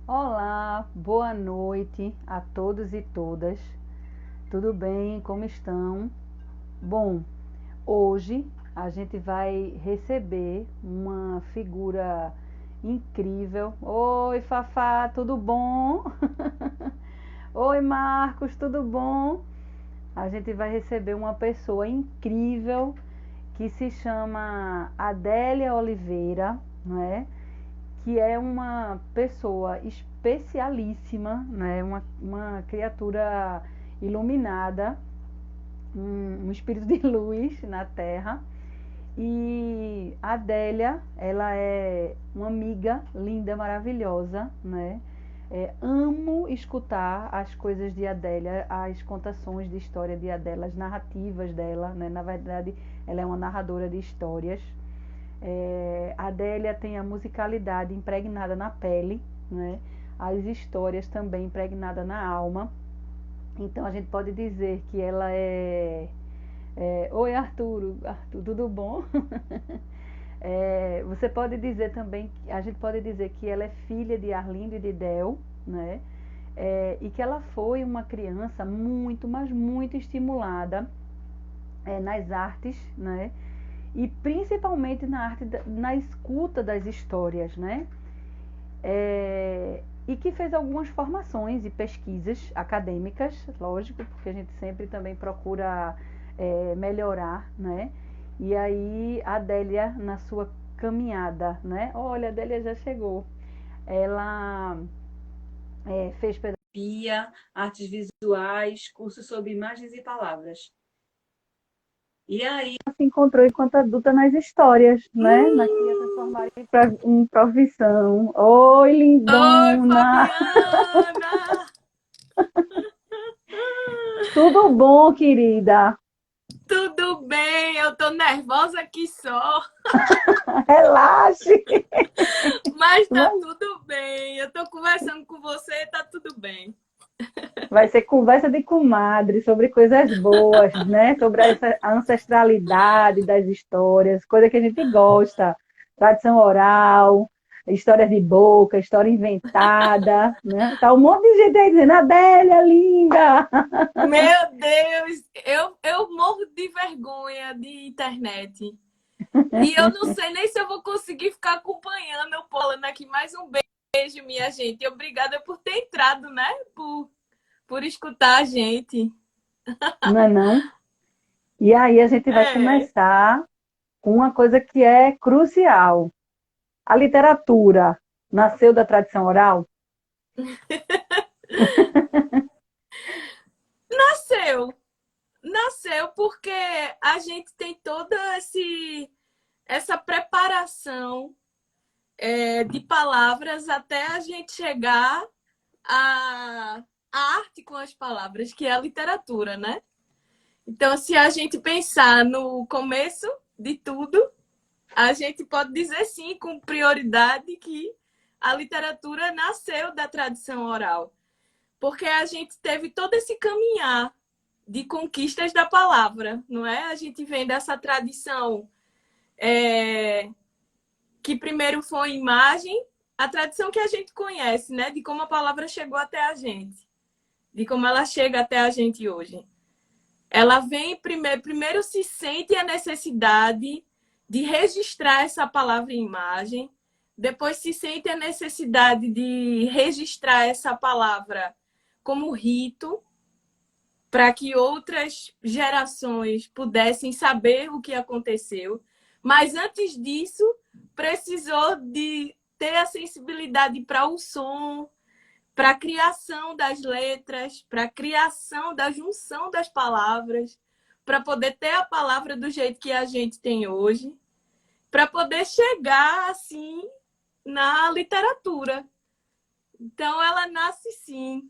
Olá, boa noite a todos e todas. Tudo bem? Como estão? Bom, hoje a gente vai receber uma figura incrível. Oi, Fafá, tudo bom? Oi, Marcos, tudo bom? A gente vai receber uma pessoa incrível que se chama Adélia Oliveira, não é? Que é uma pessoa especialíssima, né? Uma criatura iluminada, um espírito de luz na Terra. E a Adélia, ela é uma amiga linda, maravilhosa, né? Amo escutar as coisas de Adélia, as contações de história de Adélia, as narrativas dela, né? Na verdade, ela é uma narradora de histórias. A Adélia tem a musicalidade impregnada na pele, né? As histórias também impregnadas na alma. Então a gente pode dizer que ela Oi, Arturo. Arthur, tudo bom? Você pode dizer também, a gente pode dizer que ela é filha de Arlindo e de Del, né? E que ela foi uma criança muito, mas muito estimulada nas artes, né? E principalmente na escuta das histórias, né? E que fez algumas formações e pesquisas acadêmicas, lógico, porque a gente sempre também procura melhorar, né? E aí a Adélia, na sua caminhada, né? Olha, a Adélia já chegou. Ela fez pedagogia, artes visuais, cursos sobre imagens e palavras. E aí ela se encontrou enquanto adulta nas histórias, né? Na que ia transformar em profissão. Oi, Oi, lindona! Fabiana! Tudo bom, querida? Tudo bem? Eu tô nervosa aqui só, Relaxe! mas tá Vai tudo bem. Eu tô conversando com você, tá tudo bem. vai ser conversa de comadre sobre coisas boas, né? Sobre essa ancestralidade das histórias, coisa que a gente gosta. Tradição oral, história de boca, história inventada, né? Tá um monte de gente aí dizendo, Adélia, linda! Meu Deus, eu morro de vergonha de internet. E eu não sei nem se eu vou conseguir ficar acompanhando eu pulando aqui. Mais um beijo, minha gente. E obrigada por ter entrado, né? Por escutar a gente. Não é não? E aí a gente vai É. começar com uma coisa que é crucial. A literatura nasceu da tradição oral? Nasceu. Nasceu porque a gente tem toda essa preparação de palavras até a gente chegar à, à arte com as palavras, que é a literatura, né? Então, se a gente pensar no começo de tudo, a gente pode dizer sim, com prioridade, que a literatura nasceu da tradição oral. Porque a gente teve todo esse caminhar de conquistas da palavra, não é? A gente vem dessa tradição que primeiro foi imagem, a tradição que a gente conhece, né? De como a palavra chegou até a gente, de como ela chega até a gente hoje. Ela vem primeiro se sente a necessidade de registrar essa palavra em imagem, depois se sente a necessidade de registrar essa palavra como rito, para que outras gerações pudessem saber o que aconteceu. Mas antes disso, precisou de ter a sensibilidade para o som, para a criação das letras, para a criação da junção das palavras, para poder ter a palavra do jeito que a gente tem hoje, para poder chegar assim na literatura. Então ela nasce sim.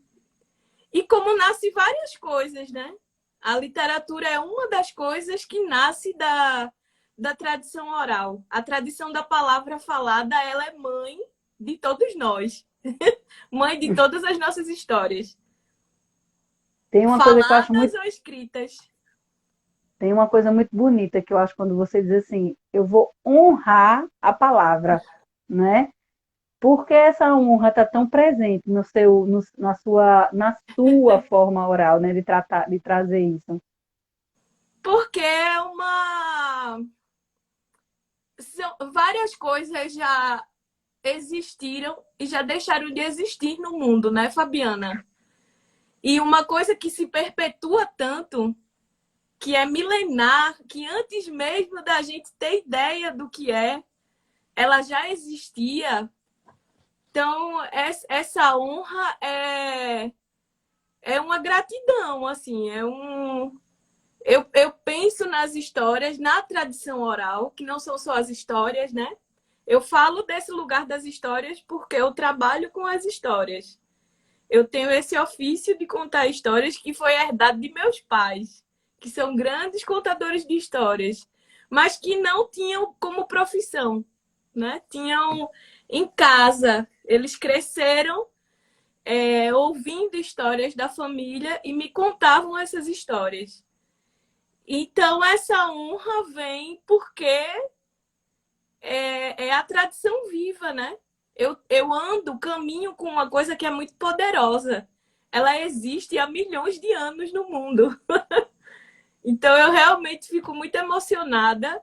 E como nasce várias coisas, né? A literatura é uma das coisas que nasce da tradição oral. A tradição da palavra falada, ela é mãe de todos nós. Mãe de todas as nossas histórias. Tem uma coisa que eu acho Faladas muito, ou escritas. tem uma coisa muito bonita que eu acho quando você diz assim, eu vou honrar a palavra, né? Por que essa honra está tão presente no seu, na sua forma oral, né, de tratar, de trazer isso? Porque é uma. Várias coisas já existiram e já deixaram de existir no mundo, né, Fabiana? E uma coisa que se perpetua tanto, que é milenar, que antes mesmo da gente ter ideia do que é, ela já existia. Então, essa honra é uma gratidão, assim, eu penso nas histórias, na tradição oral, que não são só as histórias, né? Eu falo desse lugar das histórias porque eu trabalho com as histórias. Eu tenho esse ofício de contar histórias que foi herdado de meus pais, que são grandes contadores de histórias, mas que não tinham como profissão, né? Tinham em casa. Eles cresceram ouvindo histórias da família e me contavam essas histórias. Então, essa honra vem porque é a tradição viva, né? Eu ando, caminho com uma coisa que é muito poderosa. Ela existe há milhões de anos no mundo. Então, eu realmente fico muito emocionada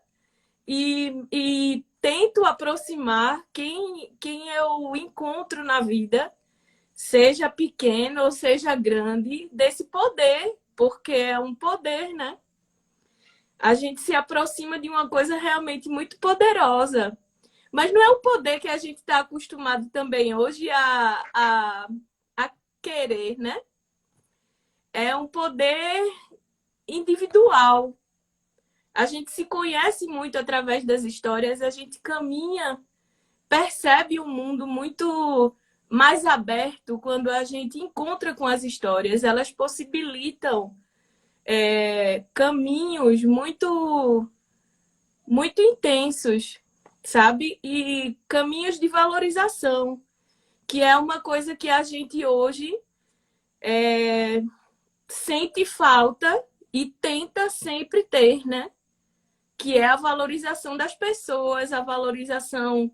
e tento aproximar quem eu encontro na vida, seja pequeno ou seja grande, desse poder, porque é um poder, né? A gente se aproxima de uma coisa realmente muito poderosa. Mas não é um poder que a gente está acostumado também hoje a querer, né? É um poder individual. A gente se conhece muito através das histórias, a gente caminha, percebe um mundo muito mais aberto quando a gente encontra com as histórias. Elas possibilitam caminhos muito intensos, sabe? E caminhos de valorização, que é uma coisa que a gente hoje sente falta e tenta sempre ter, né? Que é a valorização das pessoas, a valorização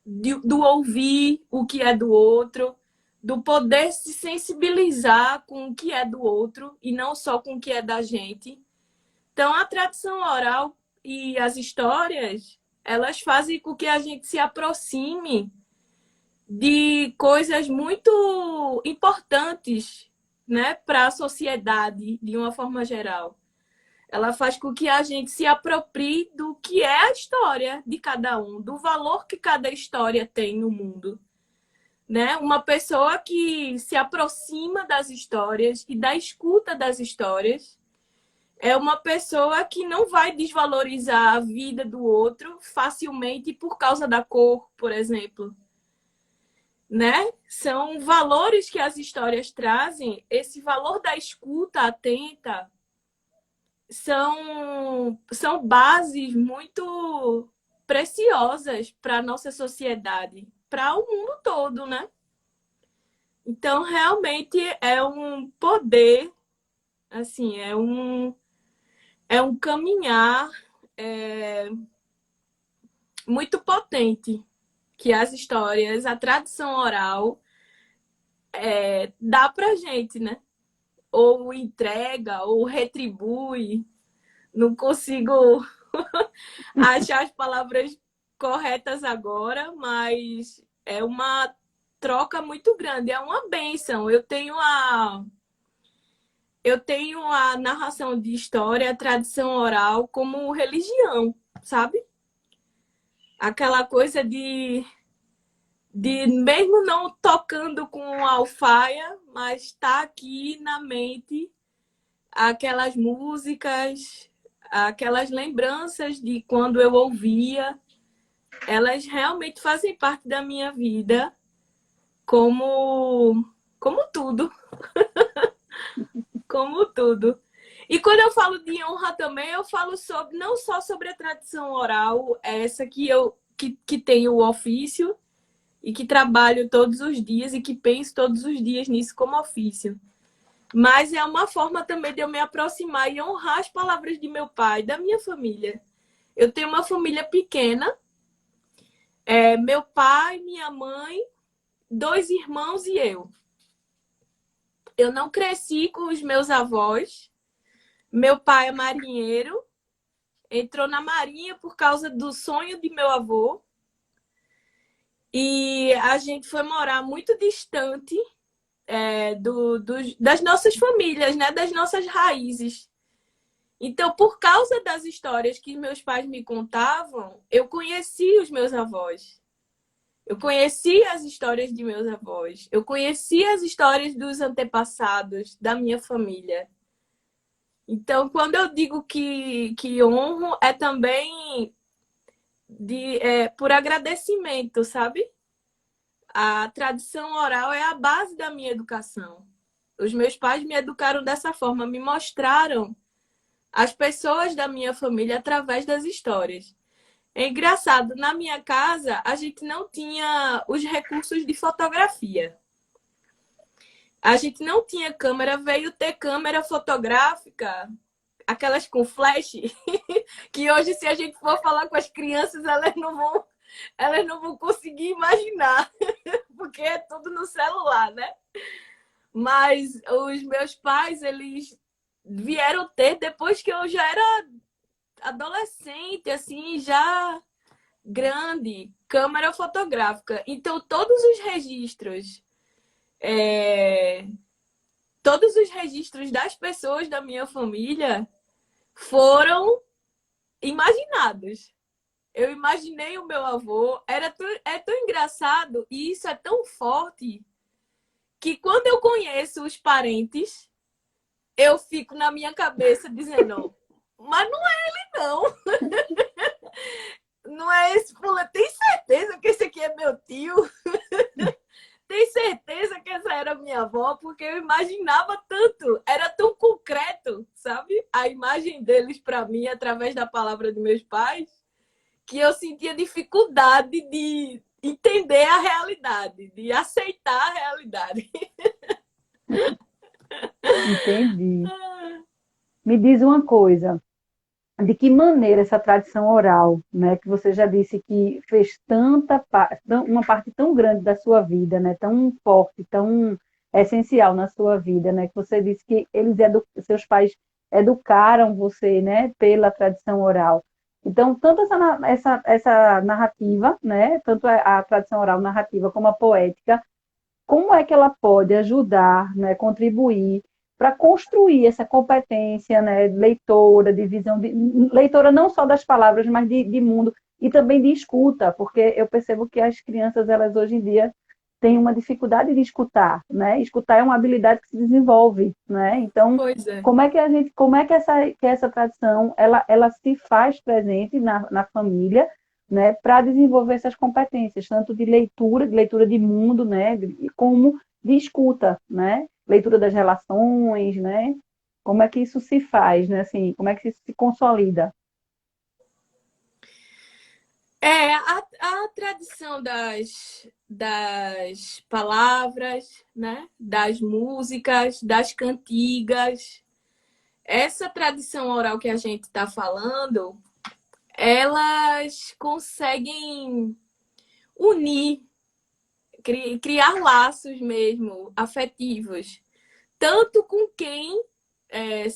do ouvir o que é do outro, do poder se sensibilizar com o que é do outro e não só com o que é da gente. Então, a tradição oral e as histórias, elas fazem com que a gente se aproxime de coisas muito importantes, né, para a sociedade, de uma forma geral. Ela faz com que a gente se aproprie do que é a história de cada um, do valor que cada história tem no mundo. Né? Uma pessoa que se aproxima das histórias e da escuta das histórias é uma pessoa que não vai desvalorizar a vida do outro facilmente por causa da cor, por exemplo. Né? São valores que as histórias trazem, esse valor da escuta atenta são bases muito preciosas para a nossa sociedade, para o mundo todo, né? Então, realmente é um poder, assim, é um caminhar muito potente que as histórias, a tradição oral dá pra gente, né? Ou entrega, ou retribui. Não consigo achar as palavras corretas agora, mas é uma troca muito grande, é uma bênção. Eu tenho a narração de história, a tradição oral como religião, sabe? Aquela coisa de mesmo não tocando com alfaia, mas está aqui na mente aquelas músicas, aquelas lembranças de quando eu ouvia, elas realmente fazem parte da minha vida como tudo, como tudo. E quando eu falo de honra também, eu falo não só sobre a tradição oral, essa que tenho o ofício e que trabalho todos os dias e que penso todos os dias nisso como ofício. Mas é uma forma também de eu me aproximar e honrar as palavras de meu pai, da minha família. Eu tenho uma família pequena, Meu pai, minha mãe, 2 irmãos e eu. Eu não cresci com os meus avós. Meu pai é marinheiro, entrou na marinha por causa do sonho de meu avô. E a gente foi morar muito distante das nossas famílias, né? Das nossas raízes. Então, por causa das histórias que meus pais me contavam, eu conheci os meus avós. Eu conheci as histórias de meus avós. Eu conheci as histórias dos antepassados da minha família. Então, quando eu digo que honro, é também por agradecimento, sabe? A tradição oral é a base da minha educação. Os meus pais me educaram dessa forma, me mostraram as pessoas da minha família através das histórias. É engraçado, na minha casa, a gente não tinha os recursos de fotografia. A gente não tinha câmera, veio ter câmera fotográfica, aquelas com flash, que hoje, se a gente for falar com as crianças, elas não vão conseguir imaginar, porque é tudo no celular, né? Mas os meus pais, eles vieram ter depois que eu já era adolescente, assim, já grande, câmera fotográfica. Então, todos os registros das pessoas da minha família foram imaginados. Eu imaginei o meu avô, é tão engraçado e isso é tão forte que quando eu conheço os parentes, eu fico na minha cabeça dizendo, mas não é ele não. Não é esse fulano. Tem certeza que esse aqui é meu tio? Tem certeza que essa era minha avó? Porque eu imaginava tanto, era tão concreto, sabe? A imagem deles para mim, através da palavra de meus pais, que eu sentia dificuldade de entender a realidade, de aceitar a realidade. Entendi. Me diz uma coisa, de que maneira essa tradição oral, né, que você já disse que fez uma parte tão grande da sua vida, né, tão forte, tão essencial na sua vida, né, que você disse que seus pais educaram você, né, pela tradição oral. Então, tanto essa narrativa, né, tanto a tradição oral narrativa como a poética, como é que ela pode ajudar, né, contribuir para construir essa competência, né, leitora, leitora não só das palavras, mas de mundo e também de escuta, porque eu percebo que as crianças, elas hoje em dia têm uma dificuldade de escutar, né? Escutar é uma habilidade que se desenvolve, né? Então, Pois é. como é que essa tradição, ela se faz presente na família, né, para desenvolver essas competências, tanto de leitura de mundo, né, como de escuta, né, leitura das relações, né, como é que isso se faz, né, assim, como é que isso se consolida? A tradição das palavras, né? Das músicas, das cantigas, essa tradição oral que a gente está falando, elas conseguem unir, criar laços mesmo, afetivos, tanto é,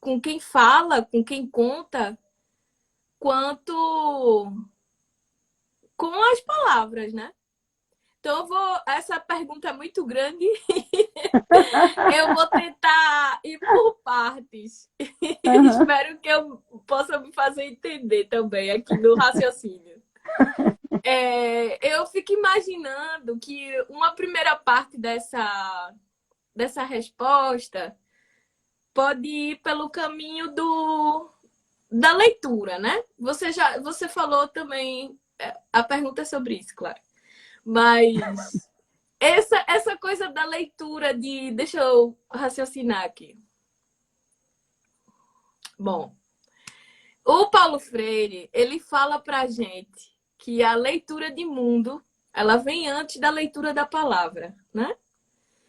com quem fala, com quem conta, quanto com as palavras, né? Então, essa pergunta é muito grande. Eu vou tentar ir por partes. Uhum. Espero que eu possa me fazer entender também aqui no raciocínio. Eu fico imaginando que uma primeira parte dessa resposta pode ir pelo caminho da leitura, né? Você falou também, a pergunta é sobre isso, claro. Mas essa coisa da leitura deixa eu raciocinar aqui. Bom, o Paulo Freire, ele fala pra gente que a leitura de mundo, ela vem antes da leitura da palavra, né?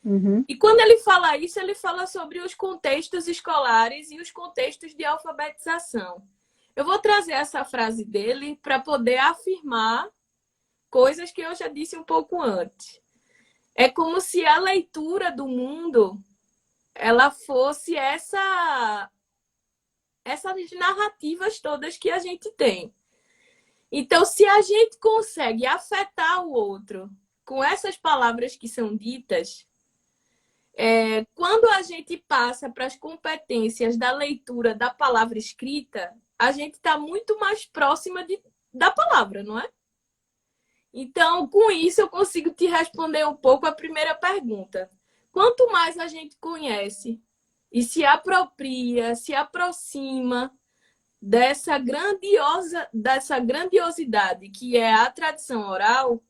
Uhum. E quando ele fala isso, ele fala sobre os contextos escolares e os contextos de alfabetização. Eu vou trazer essa frase dele para poder afirmar coisas que eu já disse um pouco antes. É como se a leitura do mundo ela fosse essas narrativas todas que a gente tem. Então, se a gente consegue afetar o outro com essas palavras que são ditas, quando a gente passa para as competências da leitura da palavra escrita, a gente está muito mais próxima da palavra, não é? Então, com isso, eu consigo te responder um pouco a primeira pergunta. Quanto mais a gente conhece e se apropria, se aproxima dessa grandiosidade que é a tradição oral,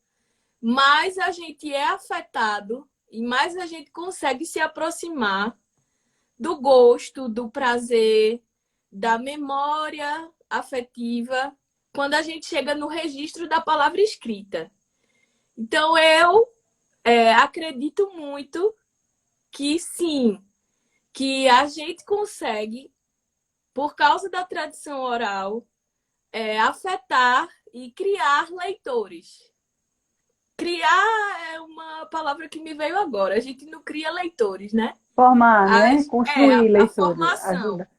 mais a gente é afetado e mais a gente consegue se aproximar do gosto, do prazer, da memória afetiva, quando a gente chega no registro da palavra escrita. Então, eu acredito muito que sim, que a gente consegue, por causa da tradição oral, afetar e criar leitores. Criar é uma palavra que me veio agora. A gente não cria leitores, né? Formar, né? Construir A leitores, formação. ajuda.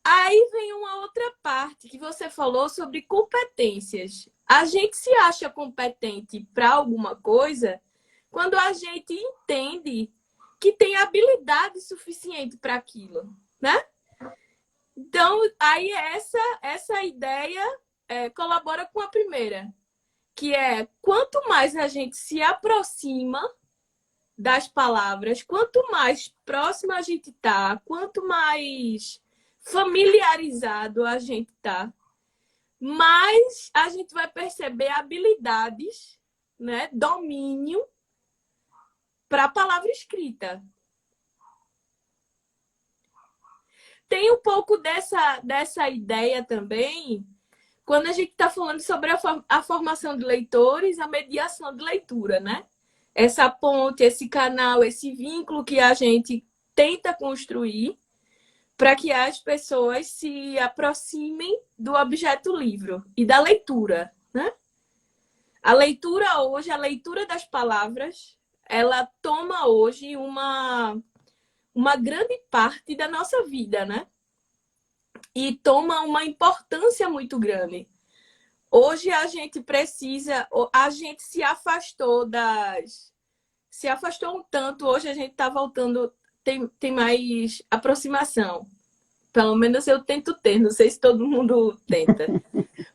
Aí vem uma outra parte que você falou sobre competências. A gente se acha competente para alguma coisa quando a gente entende que tem habilidade suficiente para aquilo, né? Então, aí essa ideia colabora com a primeira, que é quanto mais a gente se aproxima das palavras, quanto mais próximo a gente está, quanto mais familiarizado a gente está, mais a gente vai perceber habilidades, né, domínio para a palavra escrita. Tem um pouco dessa ideia também quando a gente está falando sobre a formação de leitores, a mediação de leitura, né? Essa ponte, esse canal, esse vínculo que a gente tenta construir para que as pessoas se aproximem do objeto livro e da leitura, né? A leitura hoje, a leitura das palavras, ela toma hoje uma grande parte da nossa vida, né? E toma uma importância muito grande. Hoje a gente se afastou se afastou um tanto, hoje a gente está voltando, tem mais aproximação. Pelo menos eu tento ter, não sei se todo mundo tenta.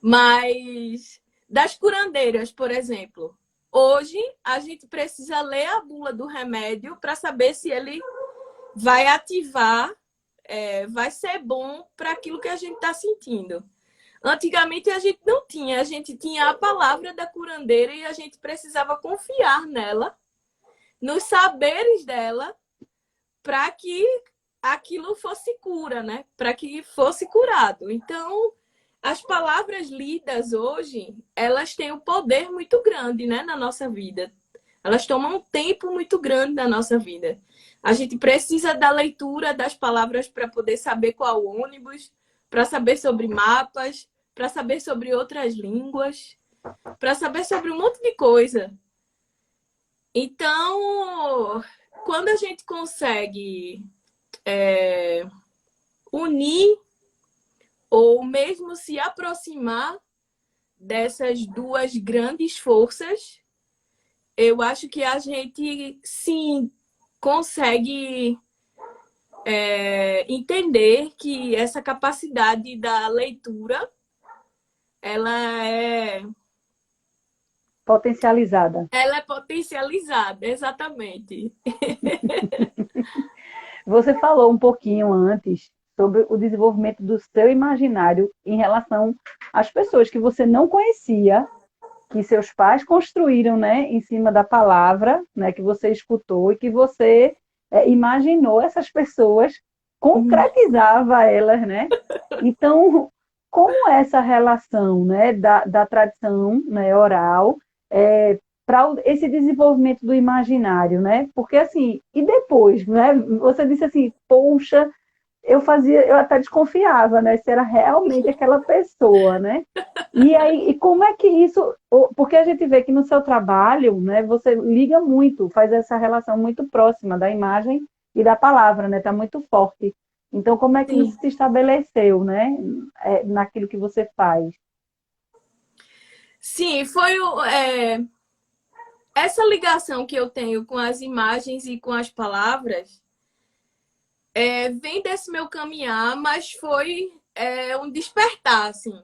Mas das curandeiras, por exemplo, hoje a gente precisa ler a bula do remédio para saber se ele vai ativar, vai ser bom para aquilo que a gente está sentindo. Antigamente a gente não tinha, a gente tinha a palavra da curandeira e a gente precisava confiar nela, nos saberes dela, para que aquilo fosse cura, né? Para que fosse curado. Então, as palavras lidas hoje, elas têm um poder muito grande, né, na nossa vida. Elas tomam um tempo muito grande na nossa vida. A gente precisa da leitura das palavras para poder saber qual ônibus, para saber sobre mapas, para saber sobre outras línguas, para saber sobre um monte de coisa. Então, quando a gente consegue unir ou mesmo se aproximar dessas duas grandes forças, eu acho que a gente, sim, consegue entender que essa capacidade da leitura, ela é Potencializada. Ela é potencializada, exatamente. Você falou um pouquinho antes sobre o desenvolvimento do seu imaginário em relação às pessoas que você não conhecia, que seus pais construíram, né, em cima da palavra, né, que você escutou e que você imaginou essas pessoas, concretizava elas, né? Então, como é essa relação, né, da tradição, né, oral para esse desenvolvimento do imaginário, né? Porque assim, e depois, né? Você disse assim, poxa, eu até desconfiava, né? Se era realmente aquela pessoa, né? E aí, e como é que isso, porque a gente vê que no seu trabalho, né, você liga muito, faz essa relação muito próxima da imagem e da palavra, né? Tá muito forte. Então, como é que isso Sim. se estabeleceu, né? Naquilo que você faz? Sim, essa ligação que eu tenho com as imagens e com as palavras vem desse meu caminhar, mas foi um despertar, assim.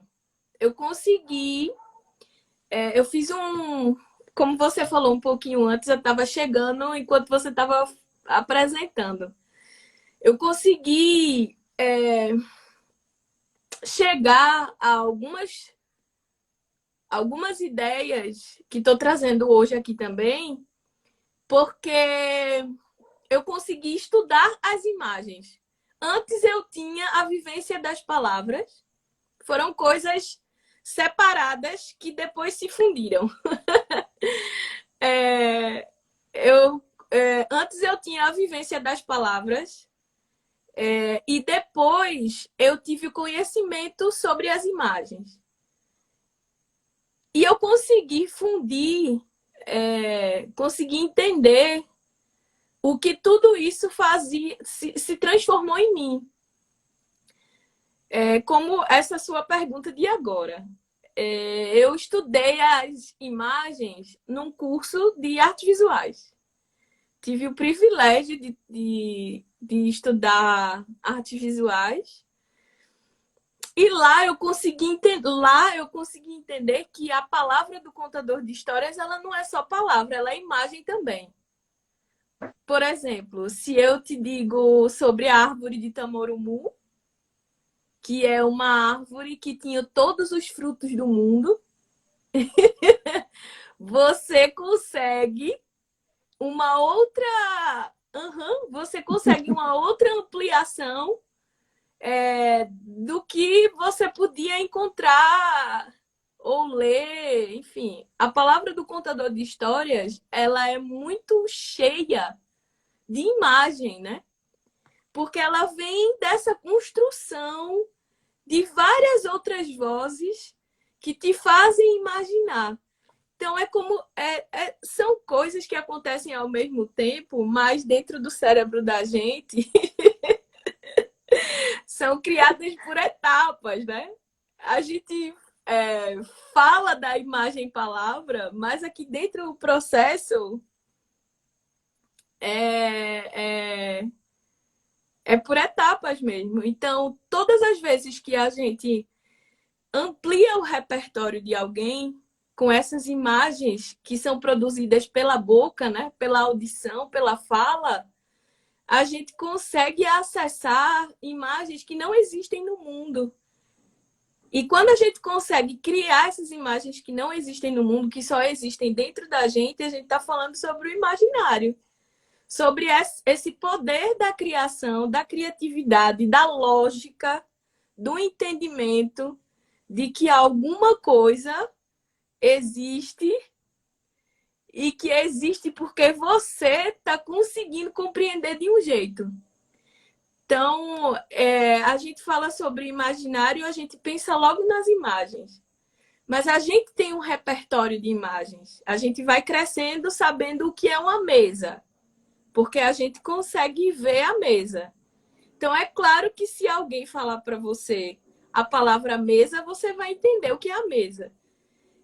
Eu consegui, eu fiz como você falou um pouquinho antes, eu estava chegando enquanto você estava apresentando. Eu consegui chegar a algumas ideias que estou trazendo hoje aqui também, porque eu consegui estudar as imagens. Antes eu tinha a vivência das palavras, foram coisas separadas que depois se fundiram. É, antes eu tinha a vivência das palavras e depois eu tive o conhecimento sobre as imagens. E eu consegui fundir, consegui entender o que tudo isso fazia, se transformou em mim. Como essa sua pergunta de agora. Eu estudei as imagens num curso de artes visuais. Tive o privilégio de estudar artes visuais. E lá eu consegui entender que a palavra do contador de histórias ela não é só palavra, ela é imagem também. Por exemplo, se eu te digo sobre a árvore de Tamorumu, que é uma árvore que tinha todos os frutos do mundo, você consegue uma outra. Uhum, você consegue uma outra ampliação do que você podia encontrar ou ler, enfim. A palavra do contador de histórias, ela é muito cheia de imagem, né? Porque ela vem dessa construção de várias outras vozes que te fazem imaginar. Então, são coisas que acontecem ao mesmo tempo, mas dentro do cérebro da gente são criadas por etapas, né? A gente fala da imagem palavra, mas aqui dentro do processo é, é, é por etapas mesmo. Então, todas as vezes que a gente amplia o repertório de alguém com essas imagens que são produzidas pela boca, né? Pela audição, pela fala, a gente consegue acessar imagens que não existem no mundo. E quando a gente consegue criar essas imagens que não existem no mundo, que só existem dentro da gente, a gente está falando sobre o imaginário, sobre esse poder da criação, da criatividade, da lógica, do entendimento de que alguma coisa existe e que existe porque você está conseguindo compreender de um jeito. Então, a gente fala sobre imaginário, a gente pensa logo nas imagens. Mas a gente tem um repertório de imagens. A gente vai crescendo sabendo o que é uma mesa, porque a gente consegue ver a mesa. Então, é claro que se alguém falar para você a palavra mesa, você vai entender o que é a mesa.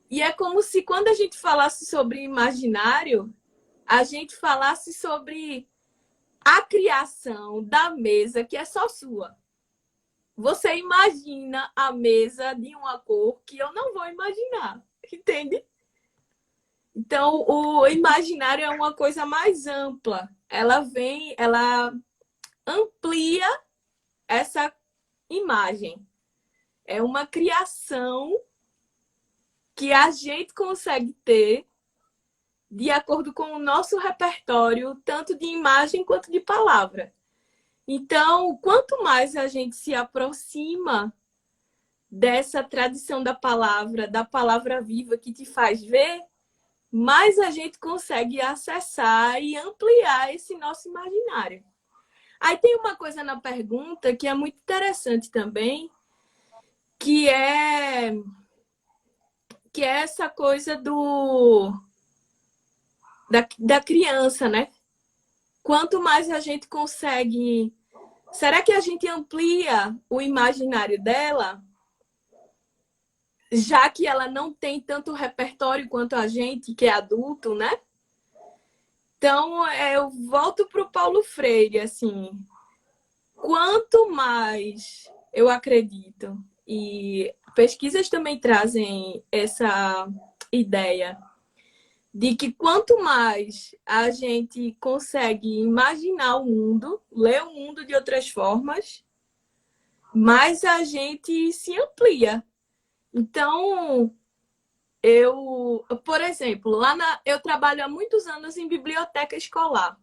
E é como se quando a gente falasse sobre imaginário, a gente falasse sobre a criação da mesa que é só sua. Você imagina a mesa de uma cor que eu não vou imaginar, entende? Então, o imaginário é uma coisa mais ampla. Ela amplia essa imagem. É uma criação que a gente consegue ter de acordo com o nosso repertório, tanto de imagem quanto de palavra. Então, quanto mais a gente se aproxima dessa tradição da palavra viva que te faz ver, mais a gente consegue acessar e ampliar esse nosso imaginário. Aí tem uma coisa na pergunta que é muito interessante também, que é essa coisa da criança, né? Quanto mais a gente consegue... Será que a gente amplia o imaginário dela, já que ela não tem tanto repertório quanto a gente, que é adulto, né? Então, eu volto para o Paulo Freire, assim. Quanto mais eu acredito, e pesquisas também trazem essa ideia de que quanto mais a gente consegue imaginar o mundo, ler o mundo de outras formas, mais a gente se amplia. Então, por exemplo, eu trabalho há muitos anos em biblioteca escolar.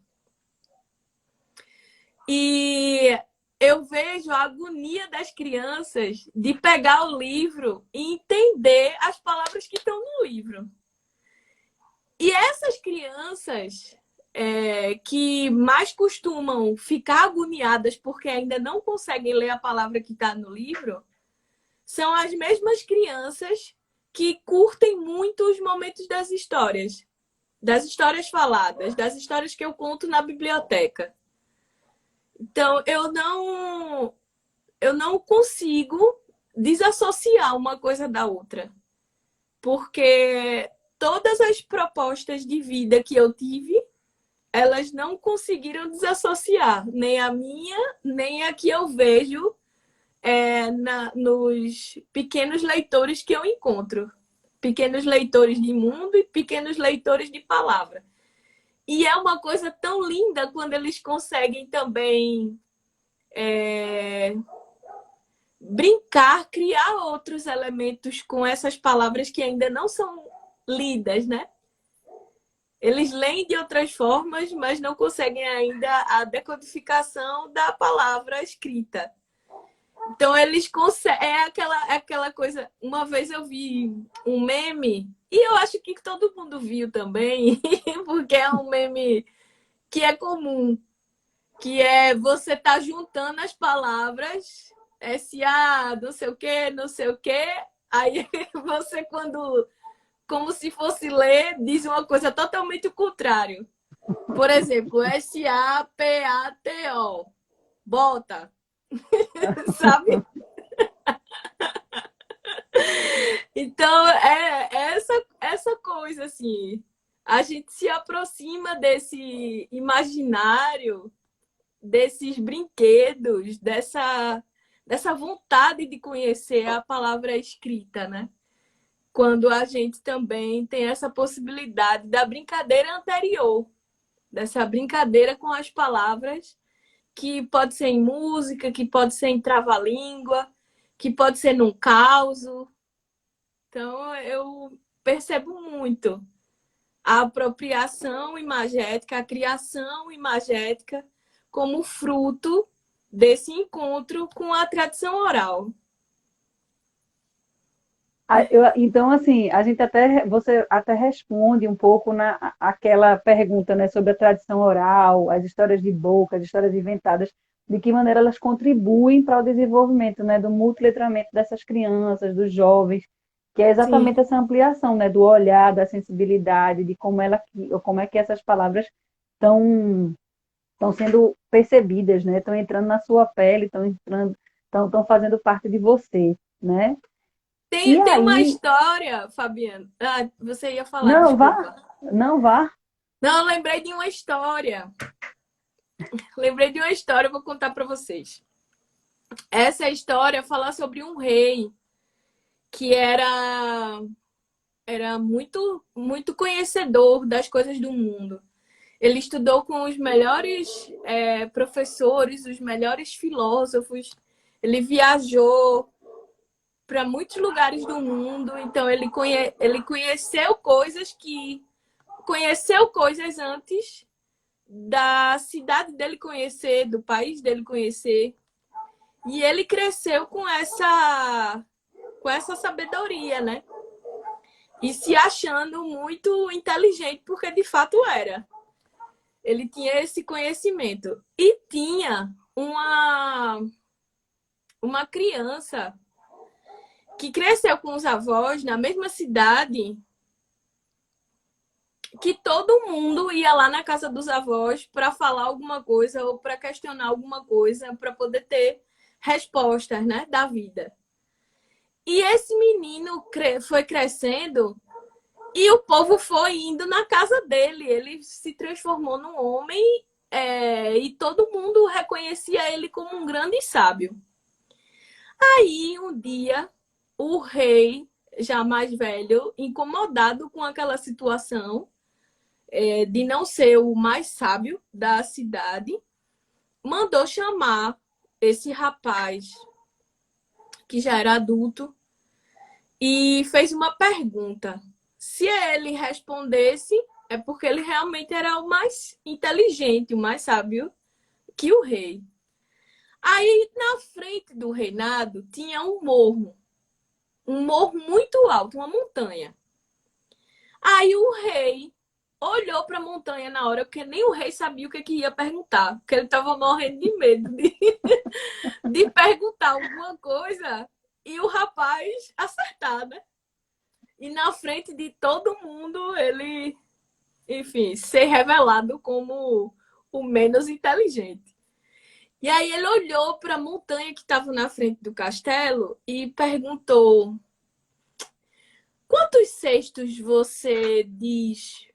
E eu vejo a agonia das crianças de pegar o livro e entender as palavras que estão no livro. E essas crianças que mais costumam ficar agoniadas porque ainda não conseguem ler a palavra que está no livro, são as mesmas crianças que curtem muito os momentos das histórias faladas, das histórias que eu conto na biblioteca. Então, eu não consigo desassociar uma coisa da outra. Porque todas as propostas de vida que eu tive, elas não conseguiram desassociar. Nem a minha, nem a que eu vejo nos pequenos leitores que eu encontro. Pequenos leitores de mundo e pequenos leitores de palavra. E é uma coisa tão linda quando eles conseguem também brincar, criar outros elementos com essas palavras que ainda não são lidas, né? Eles leem de outras formas, mas não conseguem ainda a decodificação da palavra escrita. Então, eles conseguem... É aquela coisa... Uma vez eu vi um meme, e eu acho que todo mundo viu também, porque é um meme que é comum, que é você tá juntando as palavras, SA, não sei o quê, aí você, como se fosse ler, diz uma coisa totalmente o contrário. Por exemplo, SAPATO, bota, sabe? Então, essa coisa, assim, a gente se aproxima desse imaginário, desses brinquedos, dessa vontade de conhecer a palavra escrita, né? Quando a gente também tem essa possibilidade da brincadeira anterior, dessa brincadeira com as palavras, que pode ser em música, que pode ser em trava-língua, que pode ser num causo. Então, eu percebo muito a apropriação imagética, a criação imagética como fruto desse encontro com a tradição oral. Então, assim, você até responde um pouco aquela pergunta, né, sobre a tradição oral, as histórias de boca, as histórias inventadas, de que maneira elas contribuem para o desenvolvimento, né, do multiletramento dessas crianças, dos jovens, que é exatamente Sim. essa ampliação, né, do olhar, da sensibilidade, de como é que essas palavras estão sendo percebidas, né, estão entrando na sua pele, estão fazendo parte de você, né? E Tem uma aí, história, Fabiana. Ah, você ia falar, não, vá, desculpa. não vá. Não, eu lembrei de uma história. Lembrei de uma história, eu vou contar para vocês. Essa história fala sobre um rei que era muito conhecedor das coisas do mundo. Ele estudou com os melhores professores, os melhores filósofos. Ele viajou para muitos lugares do mundo. Então, ele conheceu coisas antes da cidade dele conhecer, do país dele conhecer. E ele cresceu com essa sabedoria, né? E se achando muito inteligente, porque de fato era. Ele tinha esse conhecimento. E tinha uma criança que cresceu com os avós na mesma cidade, que todo mundo ia lá na casa dos avós para falar alguma coisa ou para questionar alguma coisa, para poder ter respostas, né, da vida. E esse menino foi crescendo e o povo foi indo na casa dele. Ele se transformou num homem e todo mundo reconhecia ele como um grande sábio. Aí, um dia, o rei, já mais velho, incomodado com aquela situação de não ser o mais sábio da cidade, mandou chamar esse rapaz, que já era adulto, e fez uma pergunta. Se ele respondesse, é porque ele realmente era o mais inteligente, o mais sábio que o rei. Aí, na frente do reinado, tinha um morro muito alto, uma montanha. Aí o rei olhou para a montanha na hora, porque nem o rei sabia o que ia perguntar, porque ele estava morrendo de medo de perguntar alguma coisa e o rapaz acertar, né? E na frente de todo mundo, ele, enfim, ser revelado como o menos inteligente. E aí ele olhou para a montanha que estava na frente do castelo e perguntou: quantos cestos você diz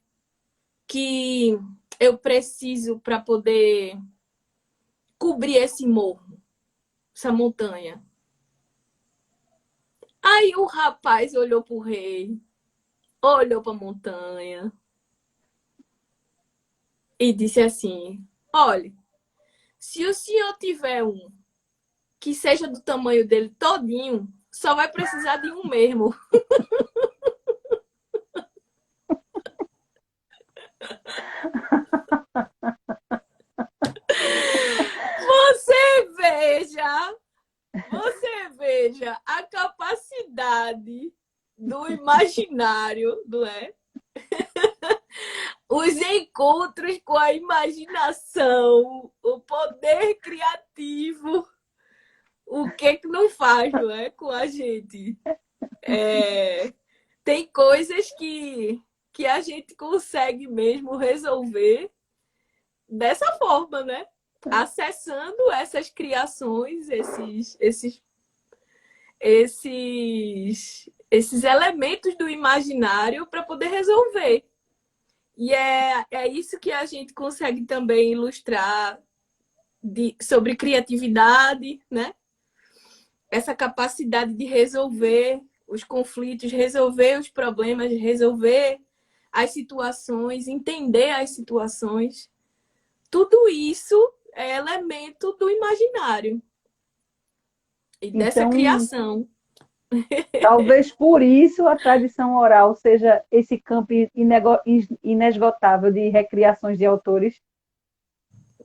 que eu preciso para poder cobrir esse morro, essa montanha? Aí o rapaz olhou para o rei, olhou para a montanha e disse assim: olha, se o senhor tiver um que seja do tamanho dele todinho, só vai precisar de um mesmo. Você veja, você veja a capacidade do imaginário, não é? Os encontros com a imaginação, o poder criativo, o que não faz, não é, com a gente? Tem coisas que a gente consegue mesmo resolver dessa forma, né? Acessando essas criações, esses elementos do imaginário para poder resolver. E é isso que a gente consegue também ilustrar sobre criatividade, né? Essa capacidade de resolver os conflitos, resolver os problemas, resolver as situações, entender as situações. Tudo isso é elemento do imaginário e dessa Então, criação. talvez por isso a tradição oral seja esse campo inesgotável de recriações de autores.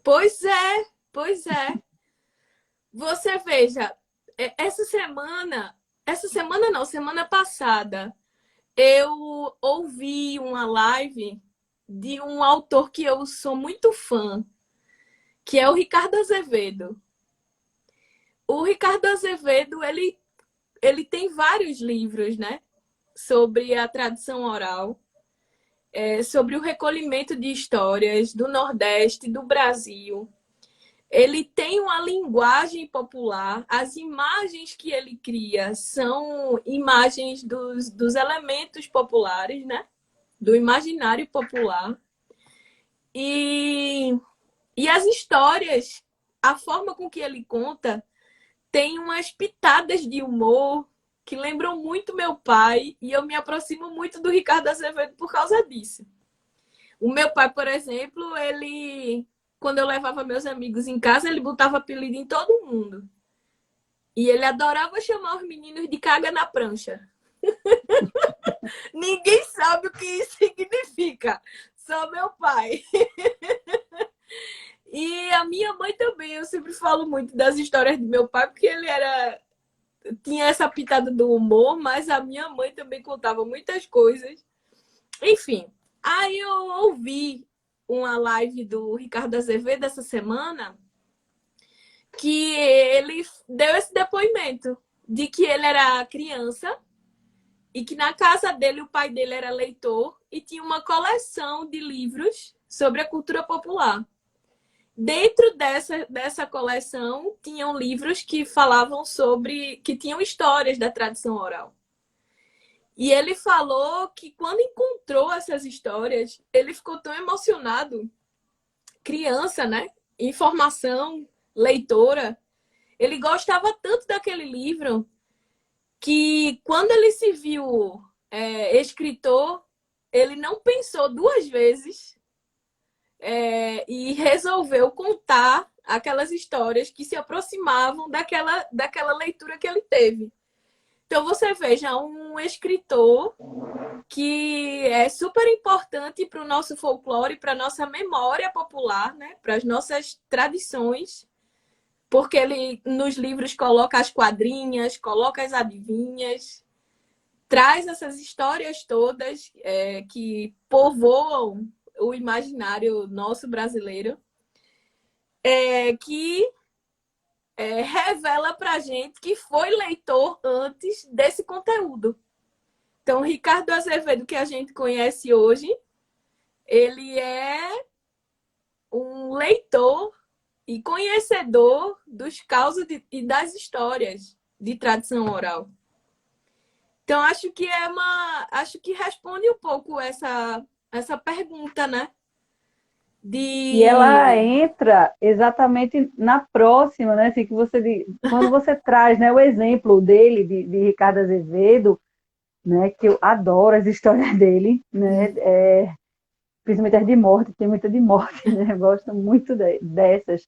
Pois é, pois é. Você veja, essa semana não, semana passada, eu ouvi uma live de um autor que eu sou muito fã, que é o Ricardo Azevedo. O Ricardo Azevedo, ele tem vários livros, né? Sobre a tradição oral, sobre o recolhimento de histórias do Nordeste, do Brasil. Ele tem uma linguagem popular, as imagens que ele cria são imagens dos elementos populares, né? Do imaginário popular. E as histórias, a forma com que ele conta, tem umas pitadas de humor que lembram muito meu pai, e eu me aproximo muito do Ricardo Azevedo por causa disso. O meu pai, por exemplo, ele, quando eu levava meus amigos em casa, ele botava apelido em todo mundo. E ele adorava chamar os meninos de caga na prancha. Ninguém sabe o que isso significa, só meu pai. E a minha mãe também, eu sempre falo muito das histórias do meu pai, porque ele tinha essa pitada do humor, mas a minha mãe também contava muitas coisas. Enfim, aí eu ouvi uma live do Ricardo Azevedo essa semana, que ele deu esse depoimento de que ele era criança e que na casa dele o pai dele era leitor e tinha uma coleção de livros sobre a cultura popular. Dentro dessa coleção tinham livros que falavam sobre, que tinham histórias da tradição oral. E ele falou que quando encontrou essas histórias, ele ficou tão emocionado, criança, né? Informação, leitora. Ele gostava tanto daquele livro que quando ele se viu escritor, ele não pensou duas vezes e resolveu contar aquelas histórias que se aproximavam daquela leitura que ele teve. Então, você veja, um escritor que é super importante para o nosso folclore, para a nossa memória popular, né? Para as nossas tradições, porque ele nos livros coloca as quadrinhas, coloca as adivinhas, traz essas histórias todas que povoam o imaginário nosso brasileiro, que revela para a gente que foi leitor antes desse conteúdo. Então, Ricardo Azevedo, que a gente conhece hoje, ele é um leitor e conhecedor dos causos e das histórias de tradição oral. Então, acho que responde um pouco essa pergunta, né? E ela entra exatamente na próxima, né? Assim, que quando você traz, né, o exemplo dele, de Ricardo Azevedo, né, que eu adoro as histórias dele, né? Principalmente as de morte, tem muita de morte, né? Eu gosto muito dessas.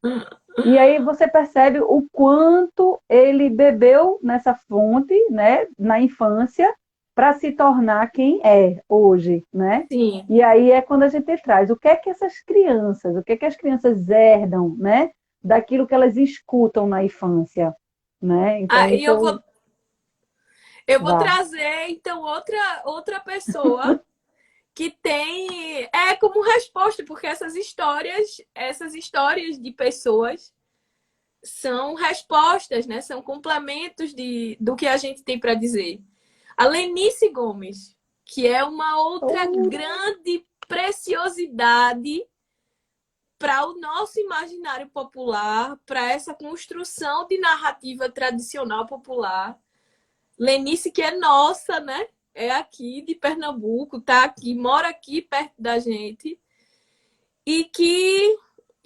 E aí você percebe o quanto ele bebeu nessa fonte, né, na infância, para se tornar quem é hoje, né? Sim. E aí é quando a gente traz o que é que essas crianças, o que é que as crianças herdam, né, daquilo que elas escutam na infância, né? Então E isso eu vou vá. trazer então outra pessoa que tem como resposta, porque essas histórias de pessoas são respostas, né? São complementos do que a gente tem para dizer. A Lenice Gomes, que é uma outra grande preciosidade para o nosso imaginário popular, para essa construção de narrativa tradicional popular. Lenice, que é nossa, né? É aqui de Pernambuco, tá aqui, mora aqui perto da gente, e que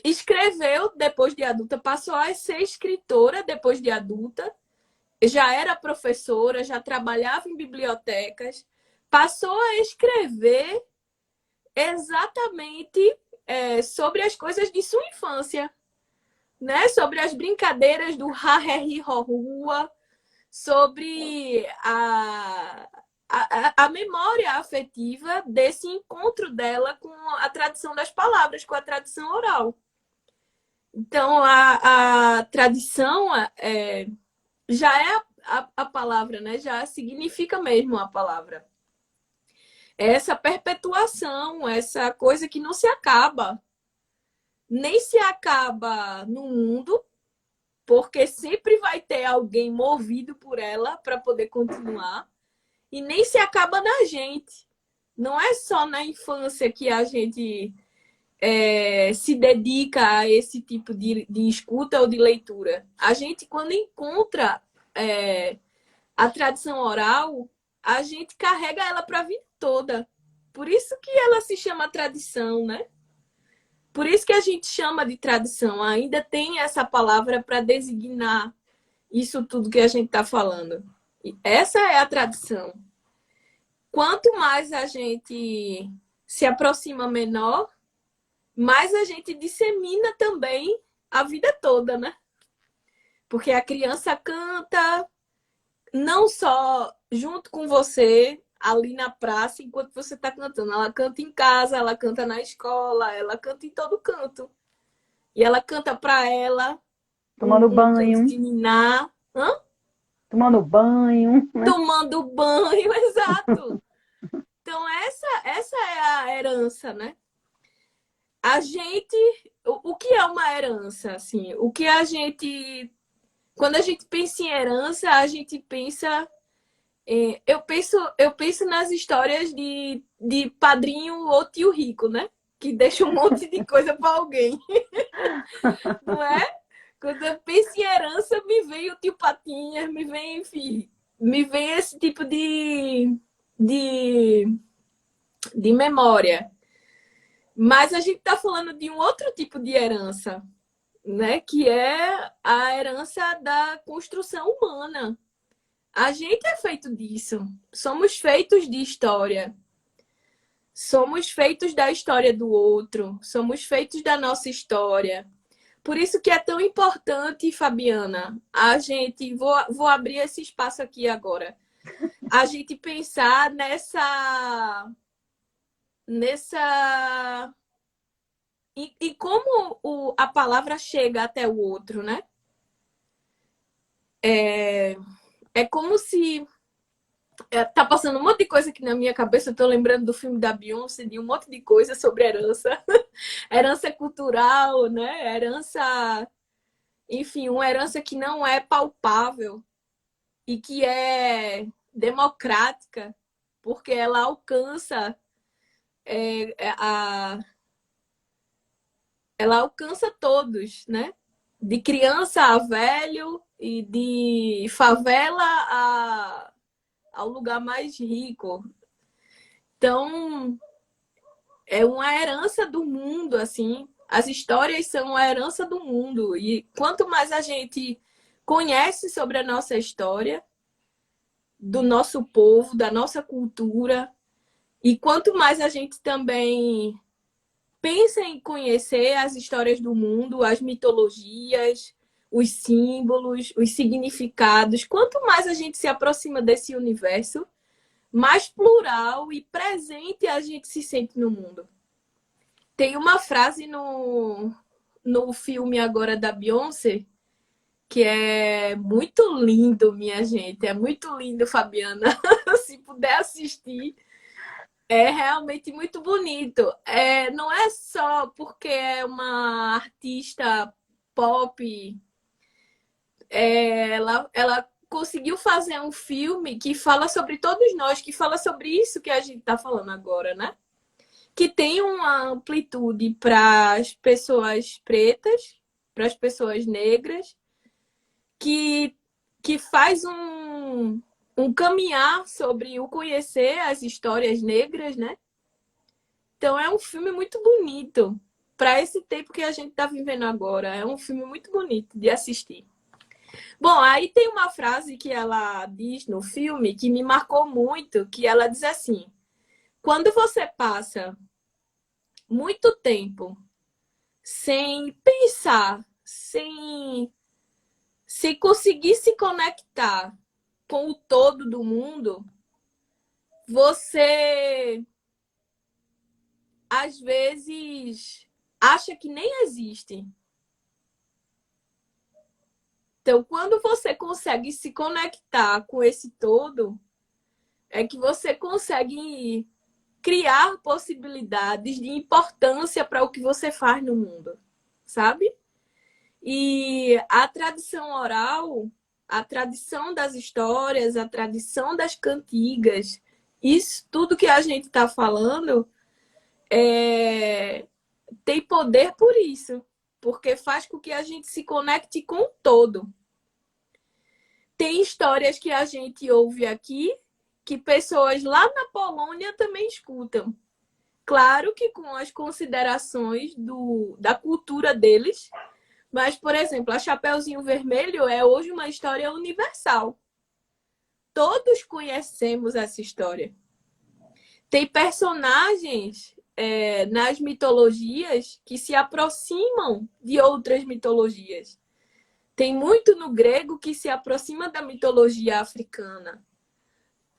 escreveu depois de adulta, passou a ser escritora depois de adulta, já era professora, já trabalhava em bibliotecas, passou a escrever exatamente sobre as coisas de sua infância, né? Sobre as brincadeiras do ha-he-hi-ho-rua, sobre a memória afetiva desse encontro dela com a tradição das palavras, com a tradição oral. Então, a tradição já é a palavra, né? Já significa mesmo a palavra. Essa perpetuação, essa coisa que não se acaba. Nem se acaba no mundo, porque sempre vai ter alguém movido por ela para poder continuar. E nem se acaba na gente. Não é só na infância que a gente se dedica a esse tipo de escuta ou de leitura. A gente, quando encontra a tradição oral, a gente carrega ela para a vida toda. Por isso que ela se chama tradição, né? Por isso que a gente chama de tradição. Ainda tem essa palavra para designar isso tudo que a gente está falando. E essa é a tradição. Quanto mais a gente se aproxima menor, mais a gente dissemina também a vida toda, né? Porque a criança canta não só junto com você, ali na praça, enquanto você está cantando. Ela canta em casa, ela canta na escola, ela canta em todo canto. E ela canta para ela Tomando um canto banho, de niná. Hã? tomando banho, né? Tomando banho, exato. Então, essa é a herança, né? a gente, o que é uma herança, assim? O que a gente, quando a gente pensa em herança, a gente pensa, eu penso nas histórias de padrinho ou tio rico, né? Que deixa um monte de coisa para alguém, não é? Quando eu penso em herança, me vem o tio Patinhas, me vem, enfim, me vem esse tipo de, de memória. Mas a gente está falando de um outro tipo de herança, né? Que é a herança da construção humana. A gente é feito disso. Somos feitos de história. Somos feitos da história do outro. Somos feitos da nossa história. Por isso que é tão importante, Fabiana, a gente. Vou abrir esse espaço aqui agora. A gente pensar nessa e como a palavra chega até o outro, né? É como se tá passando um monte de coisa aqui na minha cabeça. Eu tô lembrando do filme da Beyoncé, de um monte de coisa sobre herança. Herança cultural, né? Herança, enfim, uma herança que não é palpável e que é democrática, porque ela alcança é, a, ela alcança todos, né? De criança a velho e de favela ao lugar mais rico. Então, é uma herança do mundo, assim. As histórias são a herança do mundo. E quanto mais a gente conhece sobre a nossa história, do nosso povo, da nossa cultura, e quanto mais a gente também pensa em conhecer as histórias do mundo, as mitologias, os símbolos, os significados, quanto mais a gente se aproxima desse universo, mais plural e presente a gente se sente no mundo. Tem uma frase no filme agora da Beyoncé que é muito lindo, minha gente. É muito lindo, Fabiana. Se puder assistir, é realmente muito bonito. Não é só porque é uma artista pop, ela conseguiu fazer um filme que fala sobre todos nós, que fala sobre isso que a gente está falando agora, né? Que tem uma amplitude para as pessoas pretas, para as pessoas negras, que, que faz um caminhar sobre o conhecer as histórias negras, né? Então é um filme muito bonito para esse tempo que a gente está vivendo agora. É um filme muito bonito de assistir. Bom, aí tem uma frase que ela diz no filme que me marcou muito, que ela diz assim: quando você passa muito tempo sem pensar, sem conseguir se conectar com o todo do mundo, você às vezes acha que nem existe. Então, quando você consegue se conectar com esse todo, é que você consegue criar possibilidades de importância para o que você faz no mundo, sabe? E a tradição oral, a tradição das histórias, a tradição das cantigas, isso tudo que a gente está falando tem poder por isso, porque faz com que a gente se conecte com o todo. Tem histórias que a gente ouve aqui que pessoas lá na Polônia também escutam. Claro que com as considerações da cultura deles, mas, por exemplo, a Chapeuzinho Vermelho é hoje uma história universal. Todos conhecemos essa história. Tem personagens nas mitologias que se aproximam de outras mitologias. Tem muito no grego que se aproxima da mitologia africana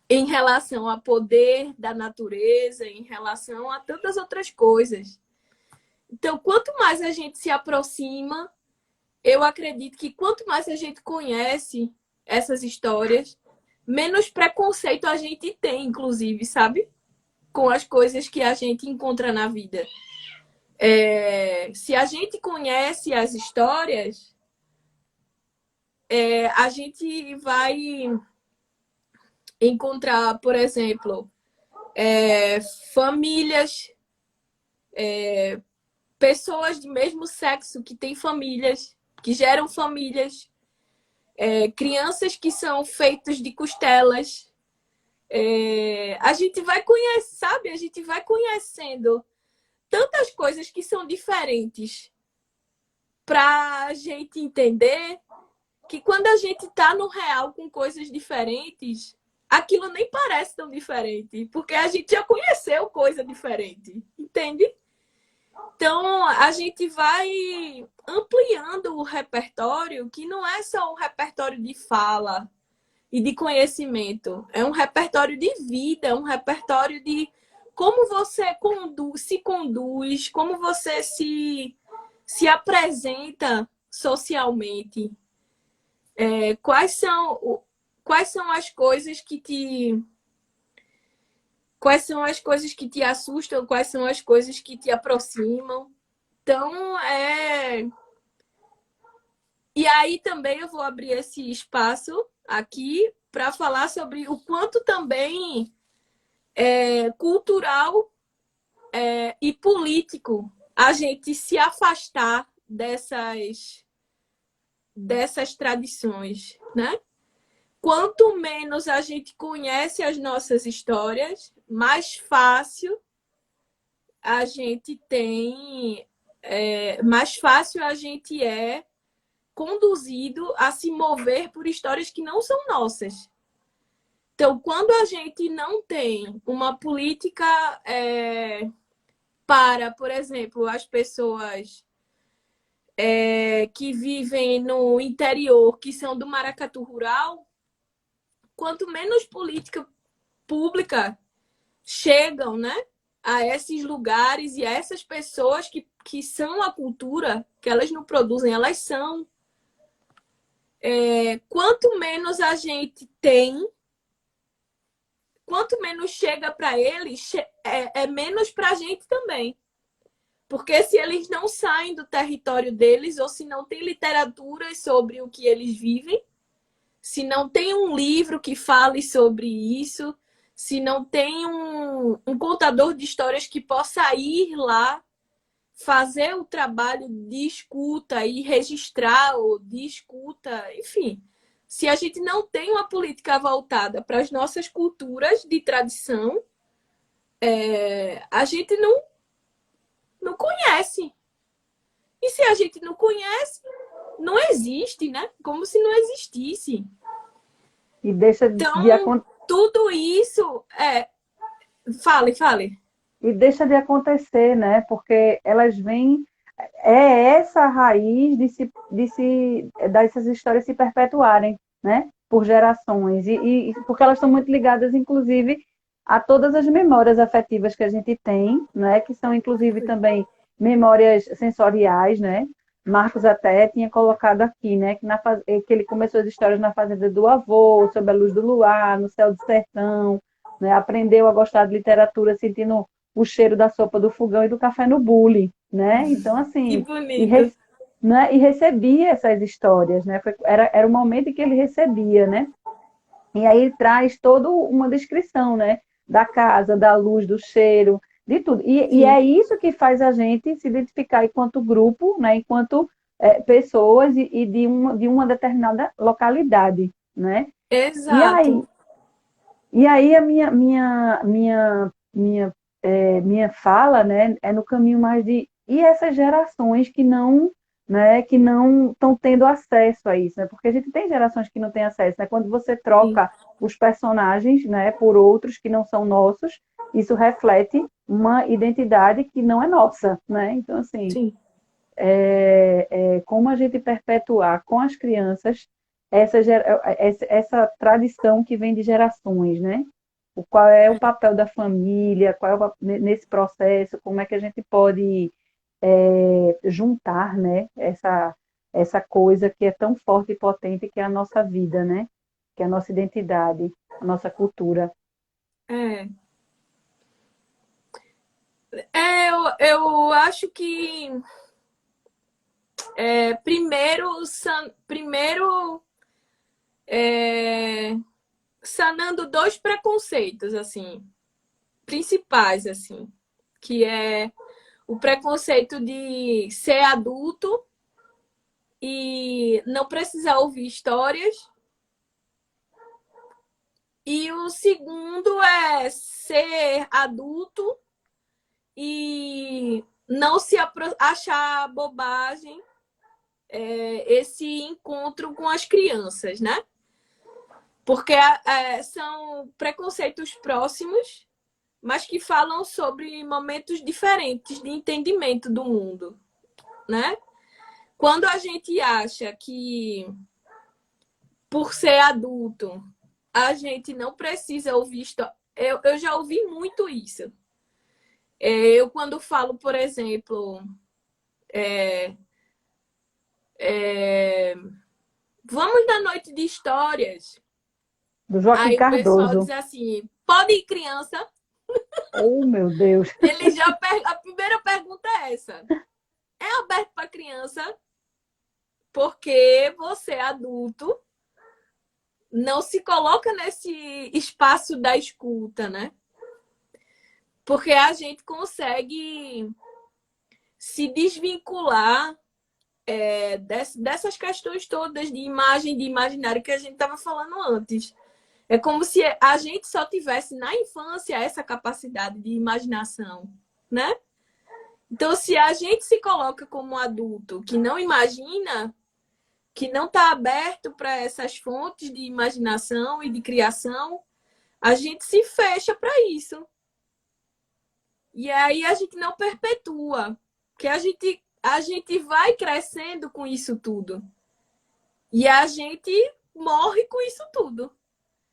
em relação ao poder da natureza, em relação a tantas outras coisas. Então, quanto mais a gente se aproxima, eu acredito que quanto mais a gente conhece essas histórias, menos preconceito a gente tem, inclusive, sabe? Com as coisas que a gente encontra na vida. Se a gente conhece as histórias, a gente vai encontrar, por exemplo, famílias, pessoas de mesmo sexo que têm famílias, que geram famílias, crianças que são feitas de costelas. A gente vai conhecer, sabe? A gente vai conhecendo tantas coisas que são diferentes para a gente entender que quando a gente está no real com coisas diferentes, aquilo nem parece tão diferente, porque a gente já conheceu coisa diferente, entende? Então, a gente vai ampliando o repertório, que não é só um repertório de fala e de conhecimento, é um repertório de vida, é um repertório de como você se conduz, como você se apresenta socialmente. Quais são as coisas que te quais são as coisas que te assustam, quais são as coisas que te aproximam. Então, e aí também eu vou abrir esse espaço aqui para falar sobre o quanto também é cultural e político a gente se afastar dessas tradições, né? Quanto menos a gente conhece as nossas histórias, mais fácil a gente tem, mais fácil a gente é conduzido a se mover por histórias que não são nossas. Então, quando a gente não tem uma política para, por exemplo, as pessoas que vivem no interior, que são do maracatu rural, quanto menos política pública chegam, né, a esses lugares e a essas pessoas que são a cultura, que elas não produzem, elas são. Quanto menos a gente tem, quanto menos chega para eles, é menos para a gente também. Porque se eles não saem do território deles, ou se não tem literatura sobre o que eles vivem, se não tem um livro que fale sobre isso, se não tem um contador de histórias que possa ir lá fazer o trabalho de escuta e registrar ou de escuta, enfim. Se a gente não tem uma política voltada para as nossas culturas de tradição, a gente não conhece. E se a gente não conhece, não existe, né? Como se não existisse. E deixa de Então, tudo isso Fale. e deixa de acontecer, né? Porque elas vêm, é essa a raiz dessas histórias se perpetuarem, né? Por gerações. E porque elas estão muito ligadas, inclusive, a todas as memórias afetivas que a gente tem, né? Que são, inclusive, também memórias sensoriais, né? Marcos até tinha colocado aqui, né? Que ele começou as histórias na fazenda do avô, sob a luz do luar, no céu do sertão, né? Aprendeu a gostar de literatura sentindo o cheiro da sopa do fogão e do café no bule, né? Então, Que assim, bonito. né? E recebia essas histórias, né? Era o momento em que ele recebia, né? E aí traz toda uma descrição, né? Da casa, da luz, do cheiro, de tudo. E Sim. é isso que faz a gente se identificar enquanto grupo, né? Enquanto pessoas e de uma determinada localidade, né? E aí, Exato. e aí a minha fala, né, é no caminho mais de e essas gerações que não, né, que não estão tendo acesso a isso, né? Porque a gente tem gerações que não têm acesso, né? Quando você Sim. troca os personagens, né, por outros que não são nossos, isso reflete uma identidade que não é nossa, né? Então, assim, Sim. como a gente perpetuar com as crianças essa tradição que vem de gerações, né? Qual é o papel da família, nesse processo, como é que a gente pode juntar, né, essa coisa que é tão forte e potente que é a nossa vida, né? Que é a nossa identidade, a nossa cultura. É. Eu acho que primeiro é, sanando dois preconceitos assim principais assim, que é o preconceito de ser adulto e não precisar ouvir histórias. E o segundo é ser adulto e não se achar bobagem esse encontro com as crianças, né? Porque são preconceitos próximos, mas que falam sobre momentos diferentes de entendimento do mundo, né? Quando a gente acha que, por ser adulto, a gente não precisa ouvir história. Eu já ouvi muito isso. Eu, quando falo, por exemplo, vamos na noite de histórias, Do Joaquim aí o pessoal diz Cardoso. assim: pode ir, criança? Oh, meu Deus. A primeira pergunta é essa: é aberto para criança? Porque você, adulto, não se coloca nesse espaço da escuta, né? Porque a gente consegue se desvincular dessas questões todas de imagem, de imaginário que a gente estava falando antes. É como se a gente só tivesse na infância essa capacidade de imaginação, né? Então, se a gente se coloca como adulto que não imagina, que não está aberto para essas fontes de imaginação e de criação, a gente se fecha para isso. E aí a gente não perpetua, porque a gente vai crescendo com isso tudo. E a gente morre com isso tudo.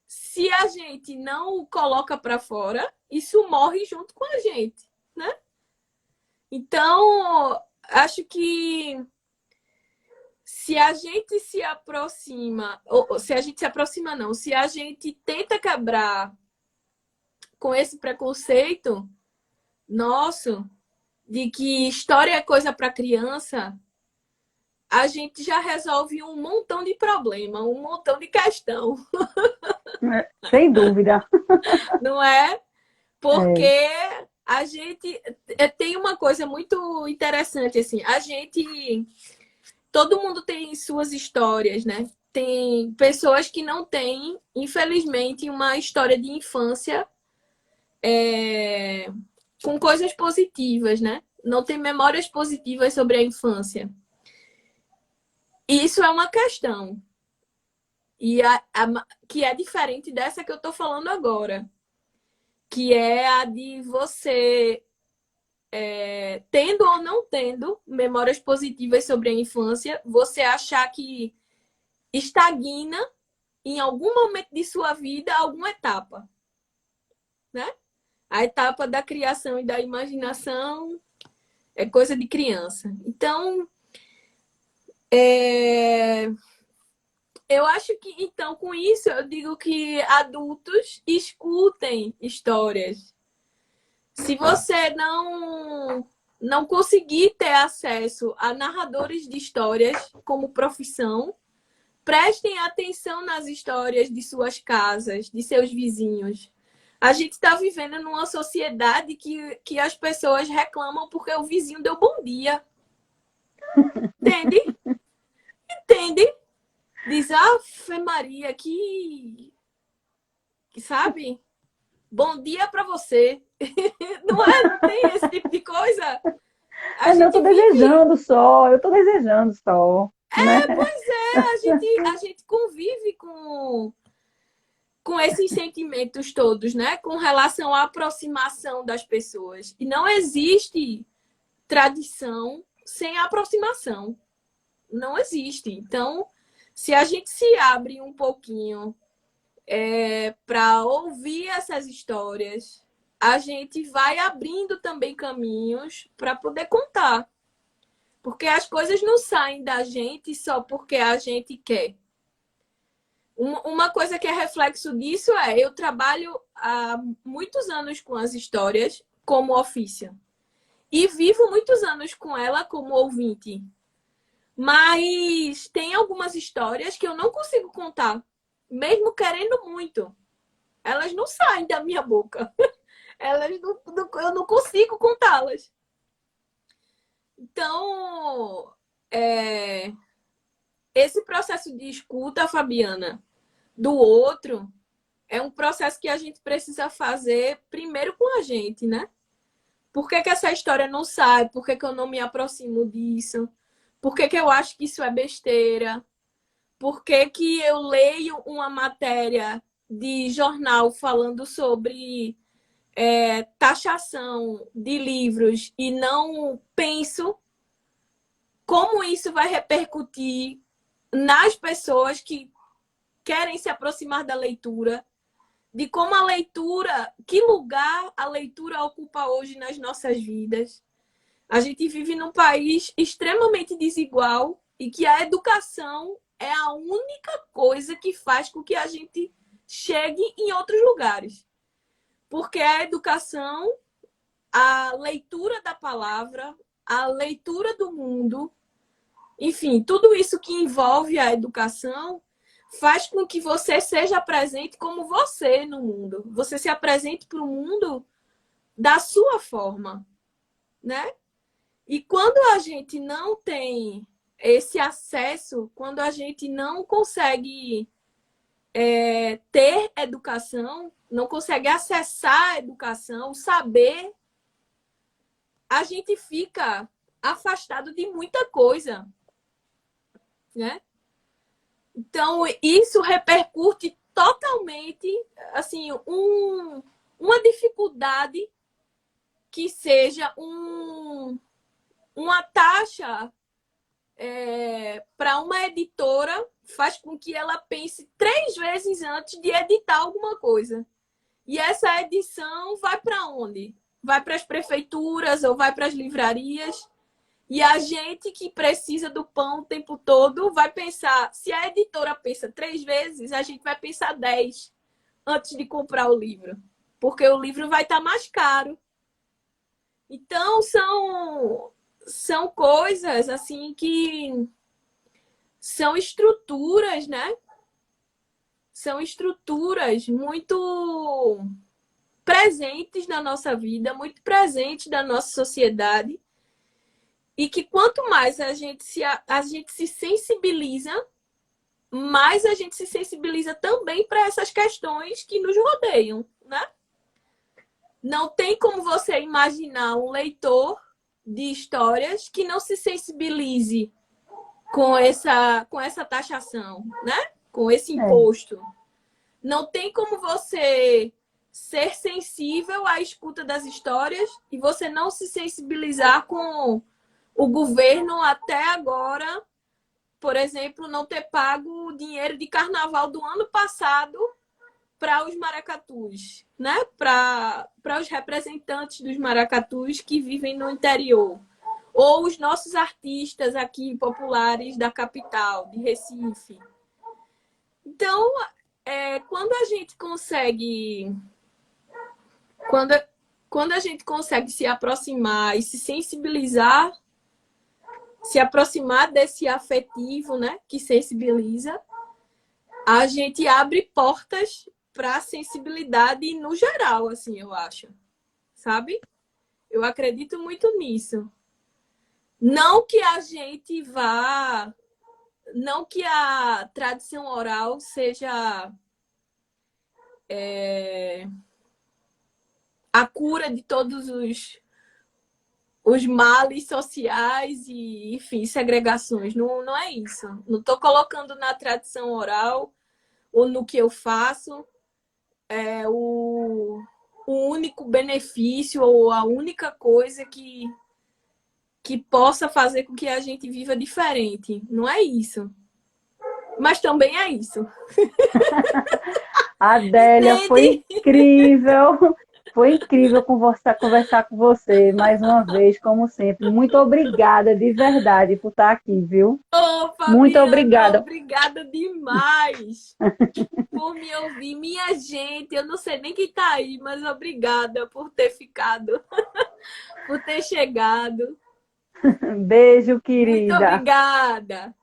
Se a gente não coloca para fora, isso morre junto com a gente, né? Então, acho que se a gente se aproxima, ou se a gente se aproxima não, se a gente tenta quebrar com esse preconceito nosso de que história é coisa para criança, a gente já resolve um montão de problema, um montão de questão, Sem dúvida. não é? É. Porque a gente tem uma coisa muito interessante assim, a gente todo mundo tem suas histórias, né? Tem pessoas que não têm, infelizmente, uma história de infância com coisas positivas, né? Não tem memórias positivas sobre a infância. E isso é uma questão. Que é diferente dessa que eu estou falando agora. Que é a de você, tendo ou não tendo memórias positivas sobre a infância, você achar que estagna em algum momento de sua vida alguma etapa, né? A etapa da criação e da imaginação é coisa de criança. Então, eu acho que, então, com isso, eu digo que adultos escutem histórias. Se você não conseguir ter acesso a narradores de histórias como profissão, prestem atenção nas histórias de suas casas, de seus vizinhos. A gente está vivendo numa sociedade que as pessoas reclamam porque o vizinho deu bom dia. Entende? Entende? Diz, Ave Maria, que sabe? Bom dia para você. Não é? Não tem esse tipo de coisa? A Não, eu gente tô vive. desejando só, eu tô desejando só, né? Pois é, a gente convive com esses sentimentos todos, né? Com relação à aproximação das pessoas. E não existe tradição sem aproximação. Não existe. Então, se a gente se abre um pouquinho para ouvir essas histórias, a gente vai abrindo também caminhos para poder contar. Porque as coisas não saem da gente só porque a gente quer. Uma coisa que é reflexo disso eu trabalho há muitos anos com as histórias como ofício. E vivo muitos anos com ela como ouvinte. Mas tem algumas histórias que eu não consigo contar, mesmo querendo muito. Elas não saem da minha boca. Eu não consigo contá-las. Então, esse processo de escuta, Fabiana, do outro, é um processo que a gente precisa fazer primeiro com a gente, né? Por que essa história não sai? Por que eu não me aproximo disso? Por que eu acho que isso é besteira? Por que eu leio uma matéria de jornal falando sobre taxação de livros e não penso como isso vai repercutir nas pessoas que querem se aproximar da leitura, de como a leitura, que lugar a leitura ocupa hoje nas nossas vidas. A gente vive num país extremamente desigual e que a educação é a única coisa que faz com que a gente chegue em outros lugares. Porque a educação, a leitura da palavra, a leitura do mundo, enfim, tudo isso que envolve a educação faz com que você seja presente como você no mundo. Você se apresente para o mundo da sua forma, né? E quando a gente não tem esse acesso, quando a gente não consegue ter educação, não consegue acessar a educação, saber, a gente fica afastado de muita coisa, né? Então, isso repercute totalmente, assim, uma dificuldade que seja uma taxa para uma editora faz com que ela pense 3 vezes antes de editar alguma coisa. E essa edição vai para onde? Vai para as prefeituras ou vai para as livrarias. E a gente que precisa do pão o tempo todo vai pensar, se a editora pensa 3 vezes, a gente vai pensar 10 antes de comprar o livro. Porque o livro vai estar mais caro. Então, são coisas assim que são estruturas, né? São estruturas muito presentes na nossa vida, muito presentes na nossa sociedade. E que quanto mais a gente se sensibiliza, mais a gente se sensibiliza também para essas questões que nos rodeiam, né? Não tem como você imaginar um leitor de histórias que não se sensibilize com essa taxação, né? Com esse imposto. Não tem como você ser sensível à escuta das histórias e você não se sensibilizar com o governo até agora, por exemplo, não ter pago o dinheiro de carnaval do ano passado para os maracatus, né? Para os representantes dos maracatus que vivem no interior. Ou os nossos artistas aqui populares da capital, de Recife. Então, quando a gente consegue... Quando a gente consegue se aproximar e se sensibilizar, se aproximar desse afetivo, né, que sensibiliza, a gente abre portas para a sensibilidade no geral, assim, eu acho. Sabe? Eu acredito muito nisso. Não que a gente vá... Não que a tradição oral seja a cura de todos os males sociais e, enfim, segregações. Não, não é isso. Não estou colocando na tradição oral ou no que eu faço o único benefício ou a única coisa que possa fazer com que a gente viva diferente. Não é isso. Mas também é isso. Adélia, foi incrível. Foi incrível conversar com você mais uma vez, como sempre. Muito obrigada, de verdade, por estar aqui, viu? Ô, Fabiana, muito obrigada. Obrigada demais por me ouvir. Minha gente, eu não sei nem quem está aí, mas obrigada por ter ficado. por ter chegado. Beijo, Muito querida. obrigada.